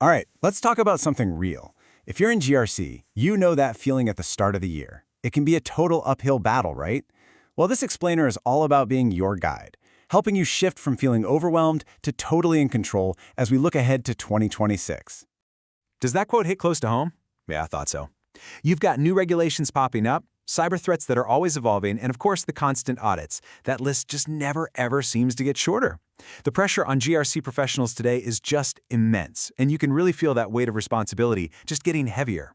All right, let's talk about something real. If you're in GRC, you know that feeling at the start of the year. It can be a total uphill battle, right? Well, this explainer is all about being your guide, helping you shift from feeling overwhelmed to totally in control as we look ahead to 2026. Does that quote hit close to home? Yeah, I thought so. You've got new regulations popping up, cyber threats that are always evolving, and of course the constant audits. That list just never ever seems to get shorter. The pressure on GRC professionals today is just immense, and you can really feel that weight of responsibility just getting heavier.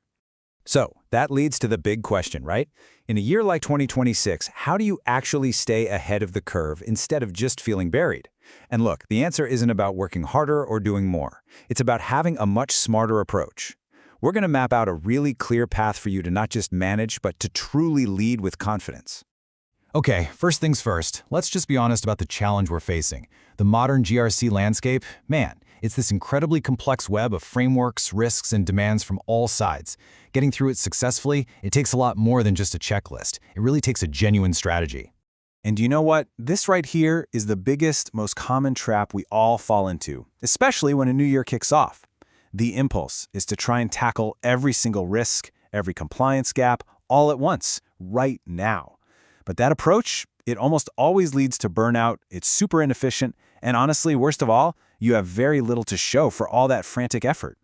So that leads to the big question, right? In a year like 2026, how do you actually stay ahead of the curve instead of just feeling buried? And look, the answer isn't about working harder or doing more. It's about having a much smarter approach. We're going to map out a really clear path for you to not just manage, but to truly lead with confidence. Okay, first things first, let's just be honest about the challenge we're facing. The modern GRC landscape, man, it's this incredibly complex web of frameworks, risks, and demands from all sides. Getting through it successfully, it takes a lot more than just a checklist. It really takes a genuine strategy. And you know what? This right here is the biggest, most common trap we all fall into, especially when a new year kicks off. The impulse is to try and tackle every single risk, every compliance gap, all at once, right now. But that approach, it almost always leads to burnout, it's super inefficient, and honestly, worst of all, you have very little to show for all that frantic effort.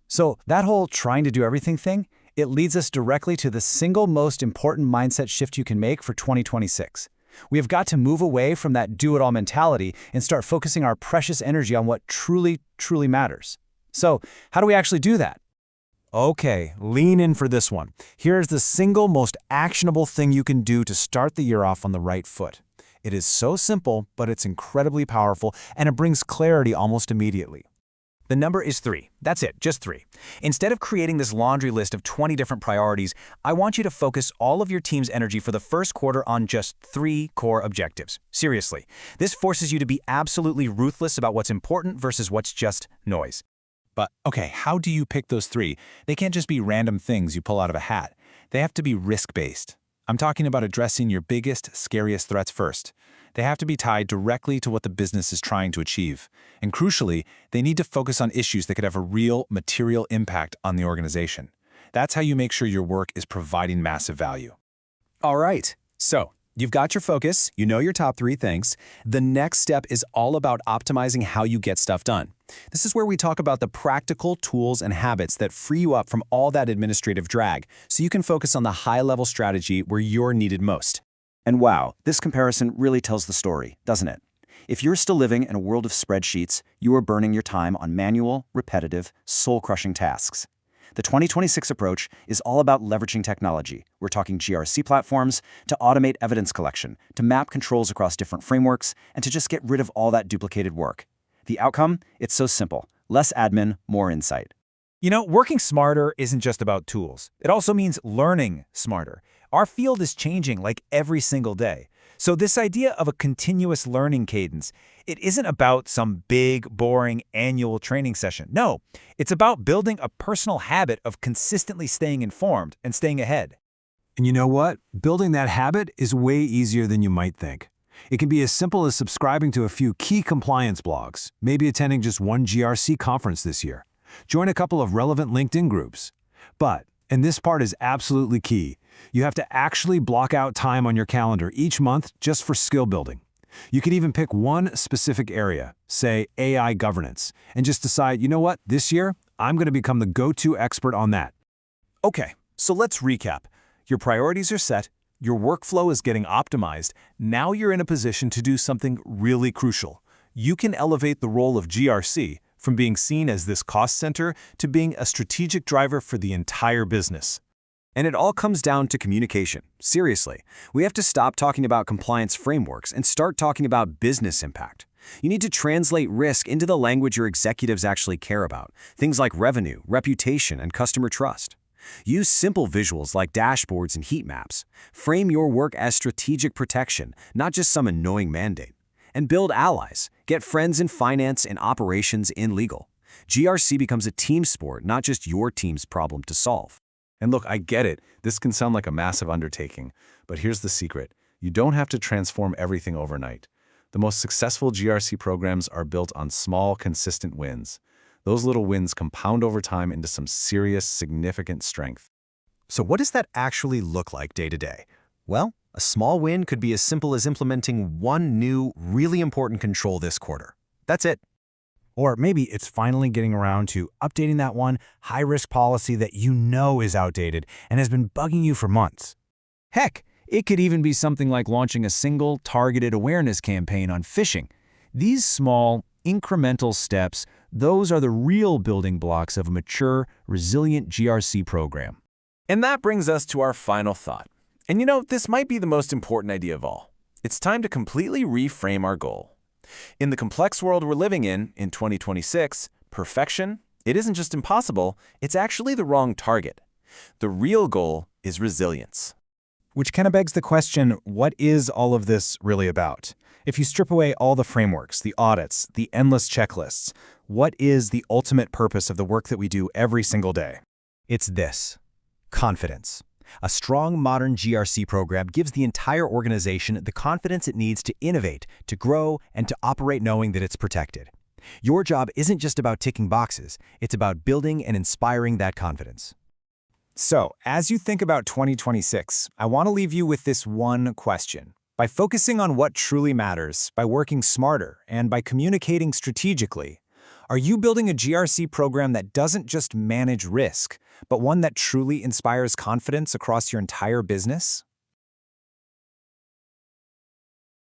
So that whole trying to do everything thing, it leads us directly to the single most important mindset shift you can make for 2026. We have got to move away from that do-it-all mentality and start focusing our precious energy on what truly, truly matters. So how do we actually do that? Okay, lean in for this one. Here's the single most actionable thing you can do to start the year off on the right foot. It is so simple, but it's incredibly powerful, and it brings clarity almost immediately. The number is 3. That's it, just 3. Instead of creating this laundry list of 20 different priorities, I want you to focus all of your team's energy for the first quarter on just 3 core objectives. Seriously, this forces you to be absolutely ruthless about what's important versus what's just noise. But, okay, how do you pick those 3? They can't just be random things you pull out of a hat. They have to be risk-based. I'm talking about addressing your biggest, scariest threats first. They have to be tied directly to what the business is trying to achieve. And crucially, they need to focus on issues that could have a real, material impact on the organization. That's how you make sure your work is providing massive value. All right, so you've got your focus, you know your top 3 things. The next step is all about optimizing how you get stuff done. This is where we talk about the practical tools and habits that free you up from all that administrative drag, so you can focus on the high-level strategy where you're needed most. And wow, this comparison really tells the story, doesn't it? If you're still living in a world of spreadsheets, you are burning your time on manual, repetitive, soul-crushing tasks. The 2026 approach is all about leveraging technology. We're talking GRC platforms to automate evidence collection, to map controls across different frameworks, and to just get rid of all that duplicated work. The outcome? It's so simple. Less admin, more insight. You know, working smarter isn't just about tools. It also means learning smarter. Our field is changing like every single day. So this idea of a continuous learning cadence, it isn't about some big, boring annual training session. No, it's about building a personal habit of consistently staying informed and staying ahead. And you know what? Building that habit is way easier than you might think. It can be as simple as subscribing to a few key compliance blogs, maybe attending just one GRC conference this year. Join a couple of relevant LinkedIn groups. But, and this part is absolutely key, you have to actually block out time on your calendar each month just for skill building. You could even pick one specific area, say AI governance, and just decide, you know what, this year, I'm going to become the go-to expert on that. Okay, so let's recap. Your priorities are set, your workflow is getting optimized, now you're in a position to do something really crucial. You can elevate the role of GRC from being seen as this cost center to being a strategic driver for the entire business. And it all comes down to communication. Seriously, we have to stop talking about compliance frameworks and start talking about business impact. You need to translate risk into the language your executives actually care about, things like revenue, reputation, and customer trust. Use simple visuals like dashboards and heat maps. Frame your work as strategic protection, not just some annoying mandate. And build allies. Get friends in finance and operations in legal. GRC becomes a team sport, not just your team's problem to solve. And look, I get it. This can sound like a massive undertaking, but here's the secret. You don't have to transform everything overnight. The most successful GRC programs are built on small, consistent wins. Those little wins compound over time into some serious, significant strength. So what does that actually look like day to day? Well, a small win could be as simple as implementing one new, really important control this quarter. That's it. Or maybe it's finally getting around to updating that one high-risk policy that you know is outdated and has been bugging you for months. Heck, it could even be something like launching a single targeted awareness campaign on phishing. These small, incremental steps, those are the real building blocks of a mature, resilient GRC program. And that brings us to our final thought. And this might be the most important idea of all. It's time to completely reframe our goal. In the complex world we're living in 2026, perfection, it isn't just impossible, it's actually the wrong target. The real goal is resilience. Which kind of begs the question, what is all of this really about? If you strip away all the frameworks, the audits, the endless checklists, what is the ultimate purpose of the work that we do every single day? It's this: confidence. A strong, modern GRC program gives the entire organization the confidence it needs to innovate, to grow, and to operate knowing that it's protected. Your job isn't just about ticking boxes, it's about building and inspiring that confidence. So, as you think about 2026, I want to leave you with this one question. By focusing on what truly matters, by working smarter, and by communicating strategically, are you building a GRC program that doesn't just manage risk, but one that truly inspires confidence across your entire business?